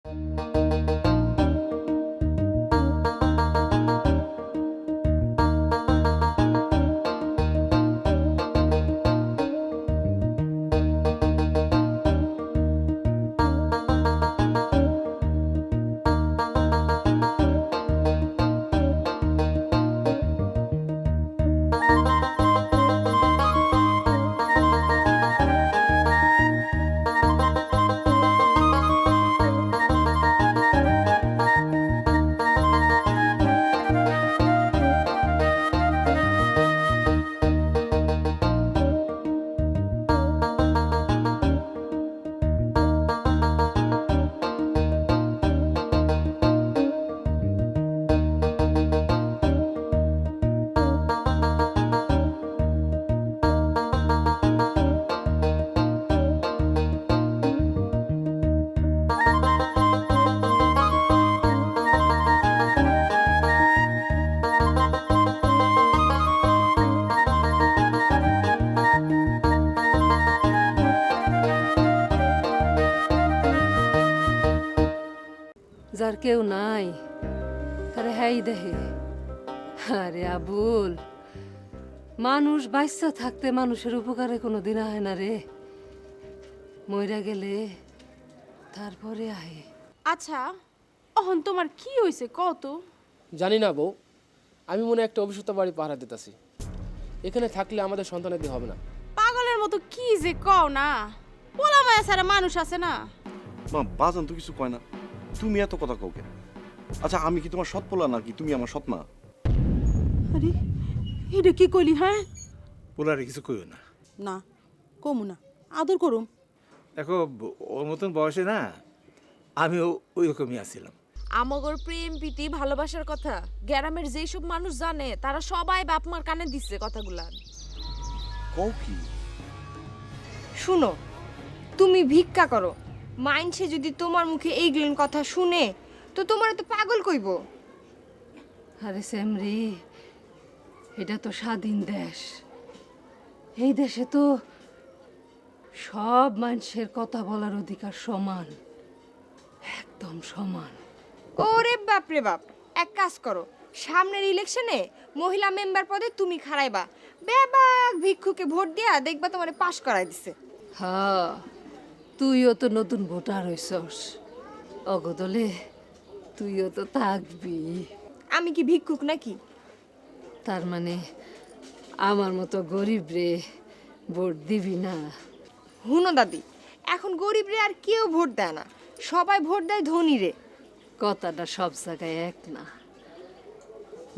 যার কেউ নাই তারে হ্যাই দেহে। আরে আবুল, মানুষ বাইচ্চা থাকতে মানুষের উপকারে কোনো দিন আহে না রে, মইরা গেলে তারপরে আহে। আচ্ছা, অহন তোমার কি হয়েছে কত? জানি না বউ, আমি মনে একটা অভিশপ্ত বাড়ি পাহারা দিতেছি। এখানে থাকলে আমাদের সন্তানাদি হবে না। পাগলের মতো কি যে কও না, পোলা মায়া ছাড়া মানুষ আছে না? মা বাজান তো কিছু কয় না, তুমি এত কথা কও কেন? আচ্ছা আমি কি তোমার সৎ পোলা নাকি তুমি আমার সৎ মা? আরে এটা কি কইলি? হ্যাঁ পোলারে কিছু কইও না। না কমু না, আদর করুম। দেখো ওর মতন বয়সে না আমিও ওই রকমই আছিলাম। আমগর প্রেম প্রীতি ভালোবাসার কথা গ্রামের যেসব মানুষ জানে তারা সবাই বাপ মার কানে দিচ্ছে কথাগুলা। কও কি? শুনো, তুমি ভিক্ষা করো, মাইনসে যদি তোমার মুখে এইগুলোর কথা শুনে তো তোমার তো পাগল কইব। আরে স্যামরি, এটা তো স্বাধীন দেশ। এই দেশে তো সব মানুষের কথা বলার অধিকার সমান, একদম সমান। ওরে বাপ রে বাপ, এক কাজ করো, সামনের ইলেকশনে মহিলা মেম্বার পদে তুমি খাড়াইবা, বেবাক ভিক্ষুকে ভোট দিয়া দেখবা তোমারে পাশ করাই দিছে। হ্যাঁ, তুইও তো নতুন ভোটার হইছস, অগদলে তুইও তো থাকবি। আমি কি ভিক্ষুক নাকি? তার মানে আমার মতো গরিব রে ভোট দিবি না? হুনো দাদি, এখন গরিব রে আর কেউ ভোট দেয় না, সবাই ভোট দেয় ধনী রে। কথাটা সব জায়গায় এক না,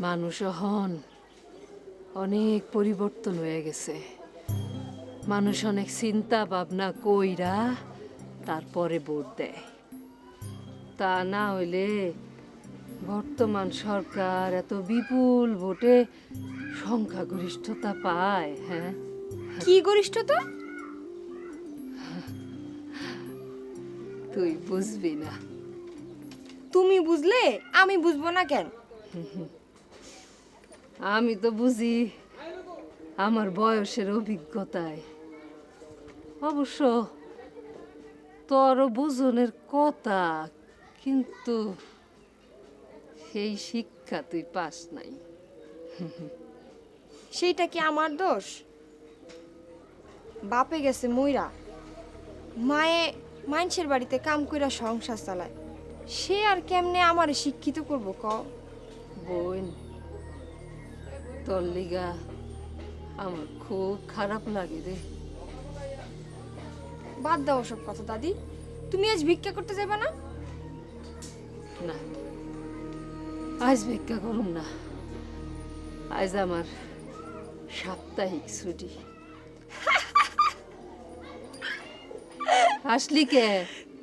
মানুষ হন অনেক পরিবর্তন হয়ে গেছে। মানুষ অনেক চিন্তা ভাবনা কইরা তারপরে ভোট দেয়। তা না হইলে বর্তমান সরকার এত বিপুল ভোটে সংখ্যাগরিষ্ঠতা পায়। হ্যাঁ, কি গরিষ্ঠতা? তুই বুঝবি না। তুমি বুঝলে আমি বুঝবো না কেন? আমি তো বুঝি আমার বয়সের অভিজ্ঞতায়। অবশ্য তোরও বুঝনের কথা, কিন্তু সেই শিক্ষা তুই পাস নাই। সেইটা কি আমার দোষ? বাপে গেছে মইরা, মায়ে মানুষের বাড়িতে কাম কইরা সংসার চালায়, সে আর কেমনে আমারে শিক্ষিত করবো ক? বোন, তোর লিগা আমার খুব খারাপ লাগে রে। বাদ দাও সব কথা দাদি, তুমি আজ ভিক্ষা করতে যাবে না? না, আজ ভিক্ষা করুম না। আজ আমার সাপ্তাহিক ছুটি। আসলি কে?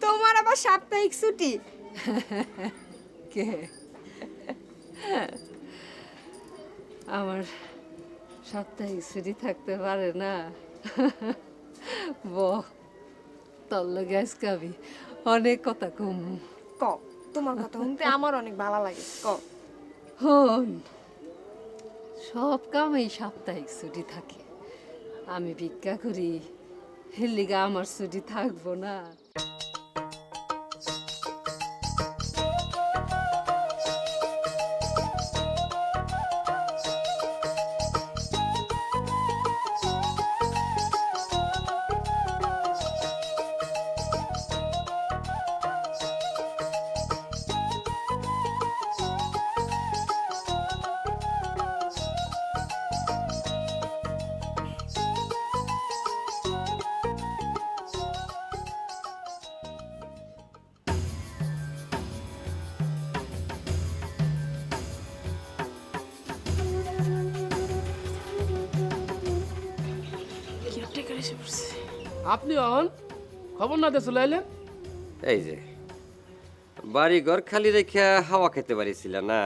তোমার আবার সাপ্তাহিক ছুটি? কে? আমার সাপ্তাহিক ছুটি থাকতে পারে না? তোর লগে আজকে আমি অনেক কথা কম। ক, তোমার কথা শুনতে আমার অনেক ভালো লাগে, ক। হন, সব কামেই সাপ্তাহিক ছুটি থাকে, আমি ভিক্ষা করি, এর লিগা আমার ছুটি থাকবো না? এসে পড়ছে। আপনি অন খবর না দিয়ে চলে এলেন? এই যে বাড়ি ঘর খালি রেখে হাওয়া খেতে পারিছিল না,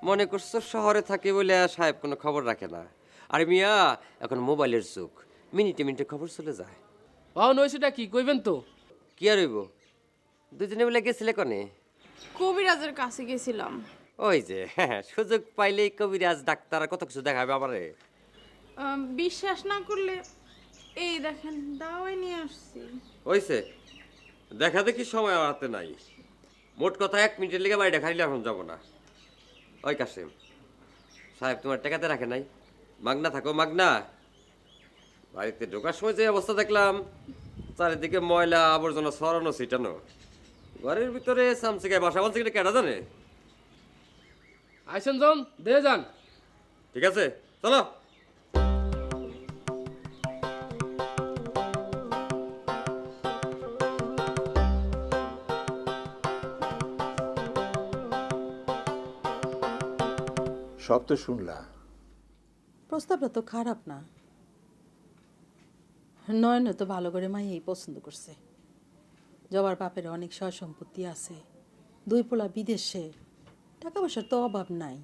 মনে করছো শহরে থাকে বলে সাহেব কোনো খবর রাখে না। আর মিয়া এখন মোবাইলের যুগ, মিনিটে মিনিটে খবর চলে যায়। অন ওইটা কি কইবেন তো? কি আর হইব, দুজনে মিলে গেছিলে কনে? কবিরাজের কাছে গেছিলাম। ওই যে সুযোগ পাইলেই কবিরাজ ডাক্তার আর কত কিছু দেখাবে আমারে। বিশ্বাস না করলে এই দেখেন দাওয়াই নিয়ে আসছি। হইছে, দেখা দেখি সময় আমার হাতে নাই। মোট কথা 1 মিনিটের লেগে বাড়িটা খালি এখন যাবো না। ওই কাসেম সাহেব তোমার টাকাতে রাখে নাই, মাগনা থাকো মাগনা। বাড়িতে ঢোকার সময় যে অবস্থা দেখলাম, চারিদিকে ময়লা আবর্জনা ছড়ানো ছিটানো, ঘরের ভিতরে সামসিকায় বাসা বলছে কিনা কেটা জানে। আইসেন জন দিয়ে যান। ঠিক আছে চলো। সব তো শুনলা। প্রস্তাবটা তো খারাপ না। নয়ন তো ভালো করে মাইয়াই পছন্দ করছে। জবার বাপের অনেক সয় সম্পত্তি আছে, 2 পোলা বিদেশে, টাকা পয়সার তো অভাব নাই।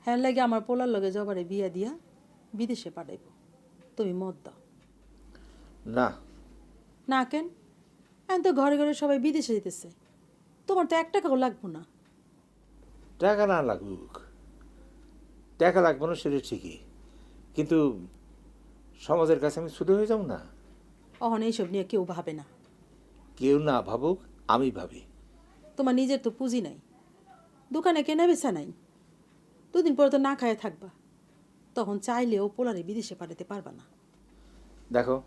হ্যাঁ লাগে আমার পোলার লগে জবারে বিয়া দিয়া বিদেশে পাঠাইব। তুমি মত দাও। না না কেন? এখন তো ঘরে ঘরে সবাই বিদেশে যেতেছে, তোমার তো 1 টাকাও লাগবো না। টাকা না লাগুক, টাকা লাগবে না সেটা ঠিকই, কিন্তু সমাজের কাছে আমি ছোট হয়ে যাব না। অহন এইসব নিয়ে কেউ ভাবে না। কেউ না ভাবুক, আমি ভাবি। তোমার নিজের তো পুঁজি নাই, দোকানে কেনা বেচা নাই, 2 দিন পরে তো না খায় থাকবা। তখন চাইলেও পোলারে বিদেশে পাঠাতে পারবা না। দেখো,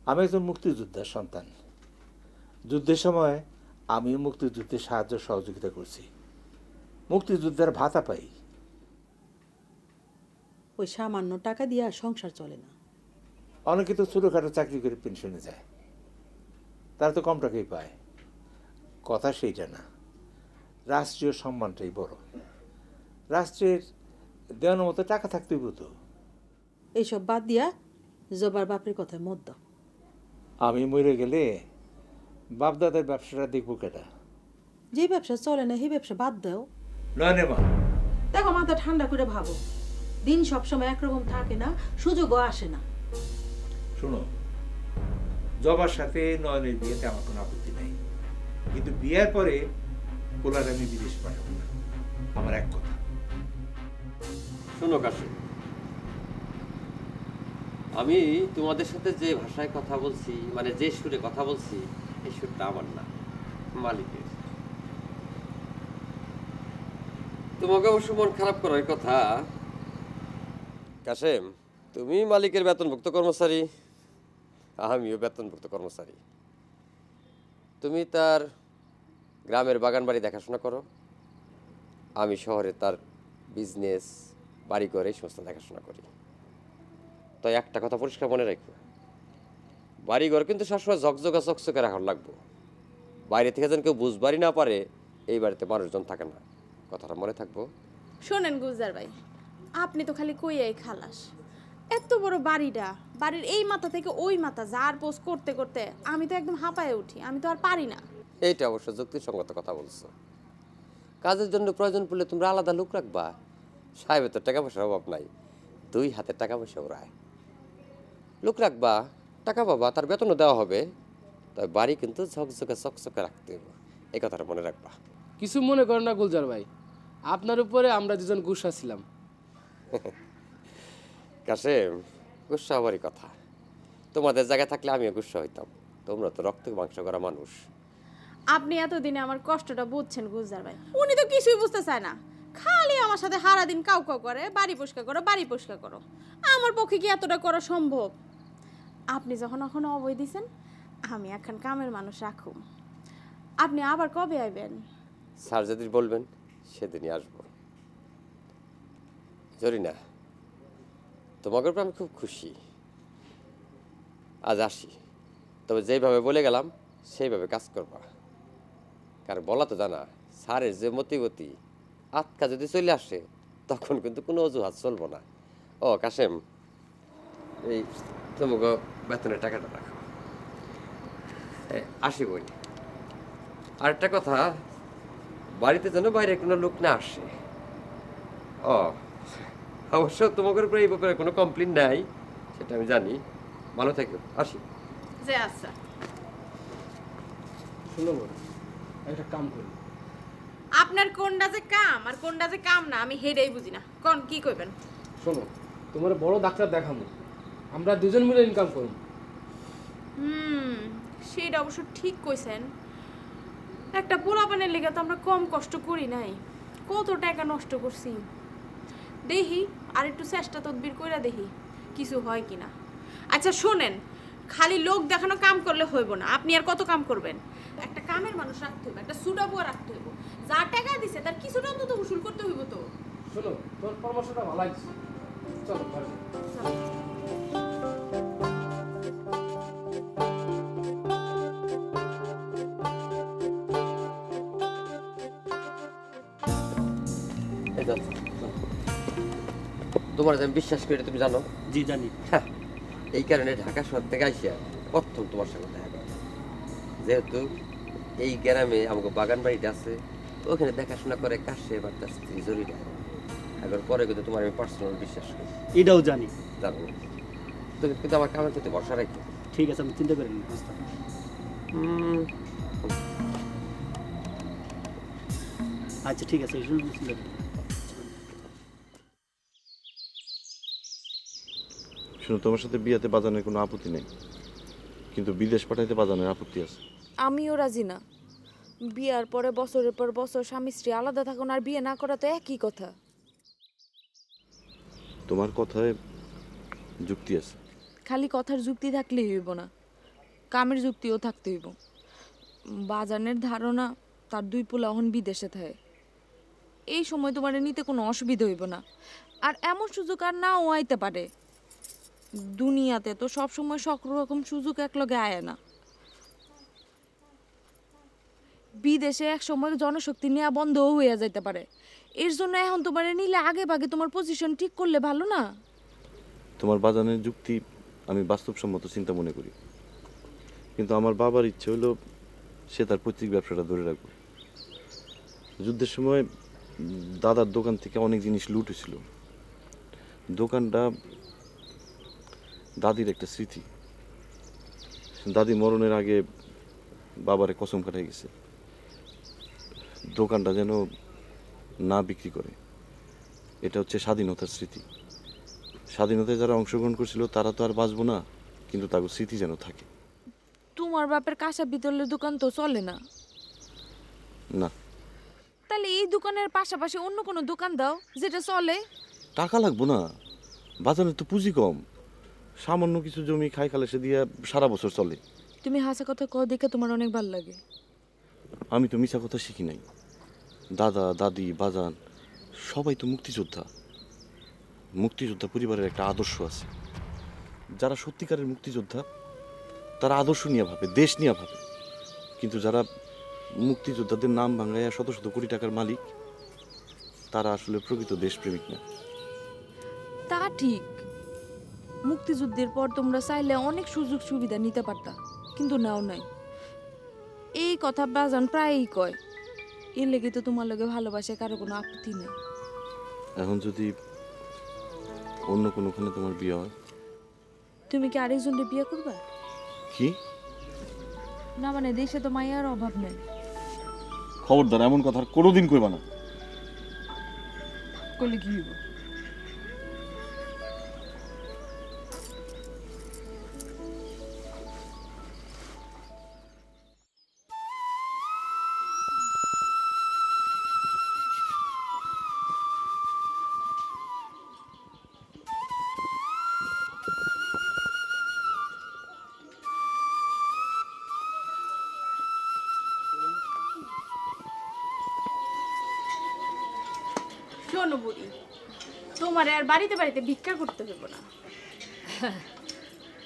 আমি একজন মুক্তিযোদ্ধার সন্তান। যুদ্ধের সময় আমিও মুক্তিযুদ্ধে সাহায্য সহযোগিতা করছি, মুক্তিযোদ্ধার ভাতা পাই। ওই সামান্য টাকা দিয়ে আর সংসার চলে না। অনেকে তো ছোটোখাটো চাকরি করে পেনশনে যায়, তারা তো কম টাকাই পায়। কথা সেইটা না, রাষ্ট্রীয় সম্মানটাই বড়। রাষ্ট্রের দেওয়ানোর মতো টাকা থাকতেই তো। এইসব বাদ দিয়া জবার বাপের কথায় মত দাও। আমি মরে গেলে বাপদাদার ব্যবসাটা দেখবো কেটা? যে ব্যবসা চলে না সেই ব্যবসা বাদ দাও। নয় নে মা, দেখো মাথা ঠান্ডা করে ভাবো, দিন সবসময় একরকম থাকে না, সুযোগও আসে না। শোনো, জবার সাথে নয়নের বিয়েতে আমার কোনো আপত্তি নেই, কিন্তু বিয়ের পরে পোলার আমি বিদেশ পাঠাবো না। আমার এক কথা। শোনো কাশি, আমি তোমাদের সাথে যে ভাষায় কথা বলছি, মানে যে সুরে কথা বলছি, এই সুরটা আমার না, মালিকের। তোমাকে অবশ্য মন খারাপ করার কথা। কাশেম, তুমি মালিকের বেতনভুক্ত কর্মচারী, আমিও বেতনভুক্ত কর্মচারী। তুমি তার গ্রামের বাগান বাড়ি দেখাশোনা করো, আমি শহরে তার বিজনেস বাড়ি করে এই সমস্ত দেখাশোনা করি। তো একটা কথা পরিষ্কার মনে রাখবো, বাড়িঘর কিন্তু সবসময় ঝকঝকা চকচকে রাখার লাগবো। বাইরে থেকে যেন কেউ বুঝবারই না পারে এই বাড়িতে মানুষজন থাকে না, কথাটা মনে থাকবো। শোনেন গুলজার ভাই, আপনি তো খালি কইয়াই খালাস। এত বড় বাড়িটা, বাড়ির এই মাথা থেকে ওই মাথা যার পোস্ট করতে করতে আমি তো একদম হাঁপায়ে উঠি, আমি তো আর পারি না। এইটা অবশ্য যুক্তিসঙ্গত কথা বলছো। কাজের জন্য প্রয়োজন পড়লে তোমরা আলাদা লোক রাখবা। সাহেবের তো টাকা পয়সার অভাব নাই, 2 হাতে টাকা পয়সা ওরায়। লোক রাখবা, টাকা পাবা, তার বেতনও দেওয়া হবে। তবে বাড়ি কিন্তু ঝকঝকে চকচকে রাখতে হবে, এই কথাটা মনে রাখবা। কিছু মনে করেন না গুলজার ভাই, আপনার উপরে আমরা 2জন গুসা ছিলাম। কাশেম, গুসা হবারই কথা। তোমাদের জায়গায় থাকলে আমিও গুসা হইতাম, তোমরা তো রক্ত মাংস করা মানুষ। আপনি এতদিনে আমার কষ্টটা বুঝছেন গুলজার ভাই। উনি তো কিছুই বুঝতে চায় না, খালি আমার সাথে সারাদিন কাউ কাউ করে, বাড়ি পরিষ্কার করো, বাড়ি পরিষ্কার করো। আমার পক্ষে কি এতটা করা সম্ভব? আপনি যখন এখন অবৈ দিছেন, আমি এখন কামের মানুষ রাখুম। আপনি আবার কবে আইবেন? স্যার যেদিন বলবেন সেদিনই আসবো। জরিনা, তোমাকে উপর আমি খুব খুশি। আজ আসি, তবে যেইভাবে বলে গেলাম সেইভাবে কাজ করবা। কারণ বলা তো জানা, স্যারের যে মতিগতি, আটকা যদি চলে আসে তখন কিন্তু কোনো অজুহাত চলবো না। ও কাশেম, এই তোমাকে বেতনের টাকাটা রাখো। আসি বই। আরেকটা কথা, বাড়িতে যেন বাইরে কোনো লোক না আসে। ও অবশ্য তোমাদের উপরে এই ব্যাপারে কোনো কমপ্লেন নাই, সেটা আমি জানি। ভালো থাকো, আসি। যে আচ্ছা, শুনো বোন, একটা কাম করি। আপনার কোনটা যে কাম আর কোনটা যে কাম না আমি হেডেই বুঝি না। কোন কি কইবেন? শোনো, তোমার বড় ডাক্তার দেখাবো, আমরা দুজন মিলে ইনকাম করব। সেটা অবশ্য ঠিক কইছেন। একটা পোলাপানের লেগে তো আমরা কম কষ্ট করি নাই, কত টাকা নষ্ট করছি। দেখি আর একটু চেষ্টা তদবির কইরা দেখি কিছু হয় কিনা। আচ্ছা শোনেন, খালি লোক দেখানো কাম করলে হইব না। আপনি আর কত কাম করবেন? একটা কামের মানুষ রাখতে হইব, একটা সুটা বুয়া রাখতে হইব। যা টাকা দিছে তার কিছুটা অন্তত উসুল করতে হইব তো। শোনো, তোর পরামর্শটা ভালো লাগছে, চলো ঘরে যাই। এই যাও, চলো। তোমার যে আমি বিশ্বাস করি তুমি জানো। জি জানি। হ্যাঁ, এই কারণে ঢাকা শহর থেকে আইসা প্রথম তোমার সঙ্গে দেখা করে। যেহেতু এই গ্রামে আমাকে বাগান বাড়িটা আছে, ওখানে দেখাশোনা করে কাশে বা তার স্ত্রী জড়িয়ে এখন পরে কিন্তু তোমার আমি পার্সোনাল বিশ্বাস করি। এটাও জানি। জানো, তুমি কিন্তু আমার কামের প্রতি ভরসা রাখো। ঠিক আছে, আমি চিন্তা করিনি। আচ্ছা ঠিক আছে, এই জন্য চিন্তা করি। শুনো, তোমার সাথে বিয়াতে বাজানের কোনো আপত্তি নেই, কিন্তু বিদেশ পাঠাইতে বাজানের আপত্তি আছে। আমিও রাজি না। বিয়ার পরে বছরের পর বছর স্বামী স্ত্রী আলাদা থাকুন আর বিয়ে না করা তো একই কথা। তোমার কথায় যুক্তি আছে। খালি কথার যুক্তি থাকলেই হইব না, কামের যুক্তিও থাকতে হইব। বাজানের ধারণা তার দুই পোলা এখন বিদেশে থাকে। এই সময় তোমার নিতে কোনো অসুবিধা হইব না। আর এমন সুযোগ আর নাও আইতে পারে। দুনিয়াতে তো সব সময় সকল রকম সুযোগ একলগে আয় না। বিদেশে এক সময় জনশক্তি নেওয়া বন্ধও হইয়া যাইতে পারে। এর জন্য এখন তোমার নিলে আগে ভাগে তোমার পজিশন ঠিক করলে ভালো না? তোমার বাজানের যুক্তি আমি বাস্তবসম্মত চিন্তা মনে করি, কিন্তু আমার বাবার ইচ্ছে হলো সে তার পৈতৃক ব্যবসাটা ধরে রাখবে। যুদ্ধের সময় দাদার দোকান থেকে অনেক জিনিস লুট হয়েছিল। দোকানটা দাদির একটা স্মৃতি। দাদি মরণের আগে বাবারে কসম কাটাই গেছে দোকানটা যেন না বিক্রি করে। এটা হচ্ছে স্বাধীনতার স্মৃতি। স্বাধীনতায় যারা অংশগ্রহণ করছিল তারা তো আর বাঁচবো না, কিন্তু তার স্মৃতি যেন থাকে। তোমার বাপের কাঁচা পিতলের দোকান তো চলে না। না, তাহলে এই দোকানের পাশাপাশি অন্য কোনো দোকান দাও যেটা চলে। টাকা লাগবো না, বাজারে তো পুঁজি কম। সামান্য কিছু জমি খাই খালে সে দিয়ে সারা বছর চলে। তুমি হাসা কথা কও দেখে তোমার অনেক ভালো লাগে। আমি তো মিছা কথা শিখি নাই। দাদা দাদি বাজান সবাই তো মুক্তিযোদ্ধা। মুক্তিযোদ্ধা পরিবারের একটা আদর্শ আছে। যারা সত্যিকারের মুক্তিযোদ্ধা তারা আদর্শ নিয়ে ভাবে, দেশ নিয়ে ভাবে। কিন্তু যারা মুক্তিযোদ্ধাদের নাম ভাঙাইয়া শত শত কোটি টাকার মালিক, তারা আসলে প্রকৃত দেশপ্রেমিক না। তা ঠিক, মুক্তিযুদ্ধের পর তোমরা চাইলে অনেক সুযোগ সুবিধা নিতে পারতা, কিন্তু নাও নাই। এই কথা বাজান প্রায়ই কয়। এর লেগে তো তোমার লগে ভালোবাসে কারো কোনো আপত্তি নেই। এখন যদি অন্য কোনোখানে তোমার বিয়ে হয়, তুমি কি আরেকজনকে বিয়ে করবা? কি না মানে দেশে তো মাইয়ার অভাব নেই। খবরদার এমন কথা আর কোনোদিন কইবা না। করলে কি হইব? শোনো বুড়ি, তোমার আর বাড়িতে বাড়িতে ভিক্ষা করতে হইব না।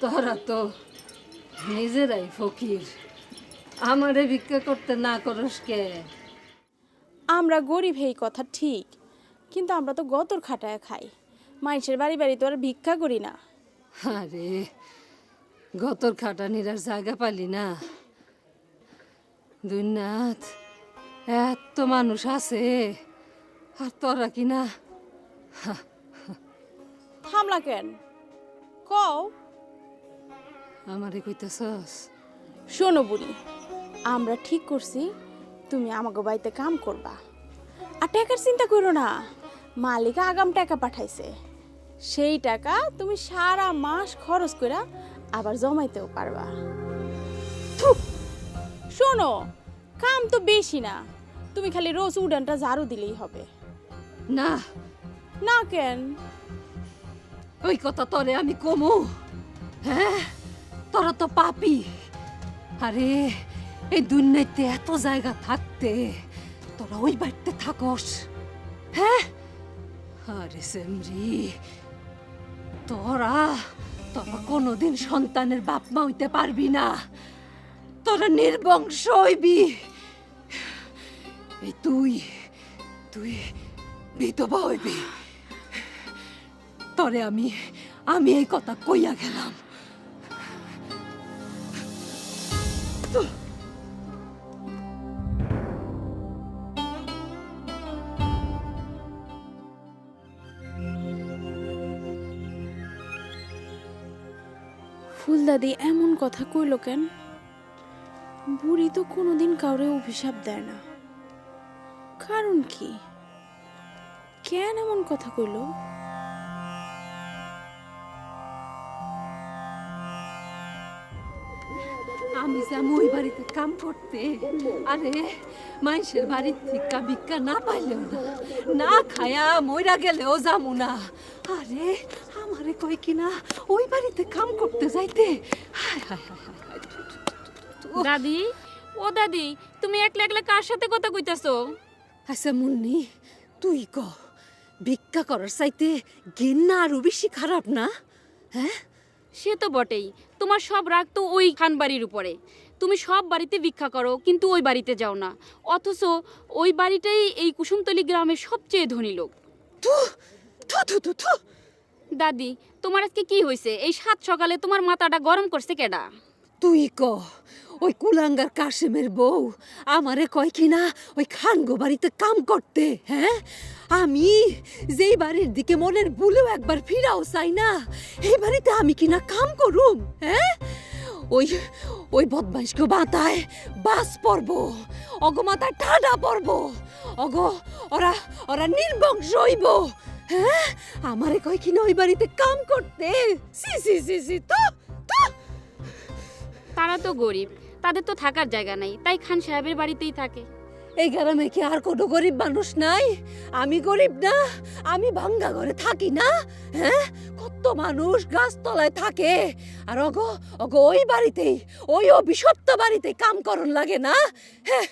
তোরা তো নিজেরাই ফকির, আমারে ভিক্ষা করতে না করস কে? আমরা গরিব এই কথা ঠিক, কিন্তু আমরা তো গতর খাটায় খাই। মানুষের বাড়ি বাড়ি তো আর ভিক্ষা করি না। আরে গতর খাটানির আর জায়গা পালি না। দুনিয়াত এত মানুষ আছে আর তোরা কি না? থামলা কেন কও? আমারে কইতাছস? শোনো বুড়ি, আমরা ঠিক করছি তুমি আমাকে বাড়িতে কাম করবা, আর টাকার চিন্তা করো না। মালিক আগাম টাকা পাঠাইছে, সেই টাকা তুমি সারা মাস খরচ করে আবার জমাইতেও পারবা। শোনো, কাম তো বেশি না, তুমি খালি রোজ উডানটা ঝাড়ু দিলেই হবে। না না কেন? ওই কথা তোরে আমি কমু? হ্যাঁ, তোরা তো পাপি। আরে এই দুনিয়াতে এত জায়গা থাকতে তোরা ওই বাড়িতে থাকস? হ্যাঁ, আরে সেমরি, তোরা তোরা কোনোদিন সন্তানের বাপ মা হইতে পারবি না। তোরা নির্বংশ হইবি। এই তুই তুই বিধবা হইবি। তরে আমি এই কথা কইয়া গেলাম। ফুলদাদি এমন কথা কইল কেন? বুড়ি তো কোনোদিন কাউরে অভিশাপ দেয় না, কারণ কি? কেন এমন কথা কইল? আমি যাবো ওই বাড়িতে কাম করতে। আরে মানুষের বাড়ির থেকে ভিক্ষা না পাইলেও না, না খায়া মইরা গেলেও যাবো না। আরে আমারে কই কিনা ওই বাড়িতে কাম করতে যাইতে। হায় হায় হায় হায় হায়। দাদি, ও দাদি, তুমি একলা একলা কার সাথে কথা কইতাছো? আচ্ছা মুন্নি, তুই ক, ভিক্ষা করার চাইতে ঘেন্না আরো বেশি খারাপ না? হ্যাঁ, সে তো বটেই, তোমার সব রাগ তো ওই খান বাড়ির উপরে। তুমি সব বাড়িতে ভিক্ষা করো কিন্তু ওই বাড়িতে যাও না, অথচ ওই বাড়িটাই এই কুসুমতলি গ্রামের সবচেয়ে ধনী লোক। দাদি, তোমার আজকে কি হয়েছে? এই সাত সকালে তোমার মাথাটা গরম করছে কেডা? তুই ক, ওই কুলাঙ্গার কাশেমের বউ আমারে কয় কিনা ওই খানগো বাড়িতে কাম করতে। হ্যাঁ, আমি যেই বাড়ির দিকে মনের ভুলেও একবার ফিরাও চাই না, এই বাড়িতে আমি কিনা কাম করুম? হ্যাঁ, ওই ওই বদমাইশকে বাতায় বাস পড়ব, অগমাতায় ঠাডা পড়ব, ওরা ওরা নির্বংশ হইব। হ্যাঁ, আমারে কয় কিনা ওই বাড়িতে কাম করতে। সি সি সি সি, তো তারা তো গরিব, তাদের তো থাকার জায়গা নাই, তাই খান সাহেবের বাড়িতেই থাকে। এই গ্রামে কি আর কোনো গরিব মানুষ নাই? আমি গরিব না? আমি ভাঙ্গা ঘরে থাকি না? হ্যাঁ, কত মানুষ গাছতলায় থাকে, আর ওই বাড়িতেই, ওই অভিশপ্ত বাড়িতে কাম করন লাগে না? হ্যাঁ।